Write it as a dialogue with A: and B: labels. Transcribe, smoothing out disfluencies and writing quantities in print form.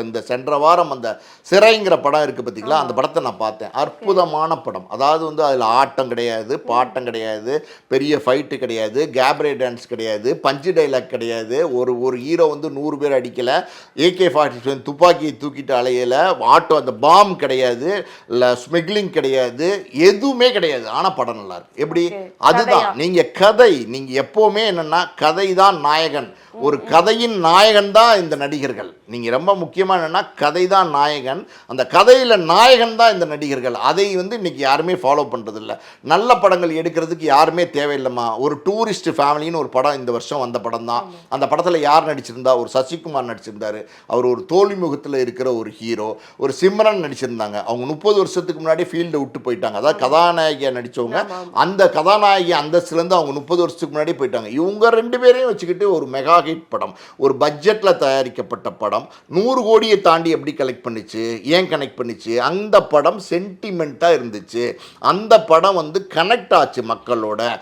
A: இந்த சென்ற வாரம் அந்த சிறைங்கிற படம் இருக்குது பார்த்தீங்களா, அந்த படத்தை நான் பார்த்தேன். அற்புதமான படம். அதாவது வந்து அதில் ஆட்டம் கிடையாது, பாட்டம் கிடையாது, பெரிய ஃபைட்டு கிடையாது, கேப்ரே டான்ஸ் கிடையாது, பஞ்சு டைலாக் கிடையாது, ஒரு ஹீரோ வந்து 100 பேர் அடிக்கலை, AK-47 துப்பாக்கியை தூக்கிட்டு அலையலை, ஆட்டோ அந்த பாம் கிடையாது, இல்லை ஸ்மெக்லிங் கிடையாது, எதுவுமே கிடையாது. ஆனால் படம் நல்லா இருக்கு. எப்படி? அதுதான் நீங்கள் கதை. நீங்கள் எப்போவுமே என்னென்னா கதை தான் நாயகன். ஒரு கதையின் நாயகன் தான் இந்த நடிகர்கள். நீங்கள் ரொம்ப முக்கியமாக என்னென்னா கதை தான் நாயகன், அந்த கதையில் நாயகன் தான் இந்த நடிகர்கள். அதை வந்து இன்றைக்கி யாருமே ஃபாலோ பண்ணுறதில்ல. நல்ல படங்கள் எடுக்கிறதுக்கு யாருமே தேவையில்லைம்மா. ஒரு டூரிஸ்ட் ஃபேமிலின்னு ஒரு படம் இந்த வருஷம் வந்த படம் தான். அந்த படத்தில் யார் நடிச்சிருந்தா? ஒரு சசிகுமார் நடிச்சிருந்தார். அவர் ஒரு தோல்வி முகத்தில் இருக்கிற ஒரு ஹீரோ. ஒரு சிம்ரன் நடிச்சிருந்தாங்க. அவங்க 30 வருஷத்துக்கு முன்னாடி ஃபீல்டை விட்டு போயிட்டாங்க. அதாவது கதாநாயகியாக நடித்தவங்க. அந்த கதாநாயகி அந்தஸ்துலேருந்து அவங்க 30 வருஷத்துக்கு முன்னாடி போயிட்டாங்க. இவங்க 2 பேரையும் வச்சுக்கிட்டு ஒரு மெகா ஹிட் படம், ஒரு பட்ஜெட்டில் தயாரிக்கப்பட்ட படம் 100 கோடியை தாண்டி எப்படி கலெக்ட் பண்ணிச்சு, ஏன் கனெக்ட் பண்ணிச்சு? அந்த படம் சென்டிமெண்ட்டாக இருந்துச்சு. அந்த படம் வந்து கனெக்ட் ஆச்சு மக்களோட.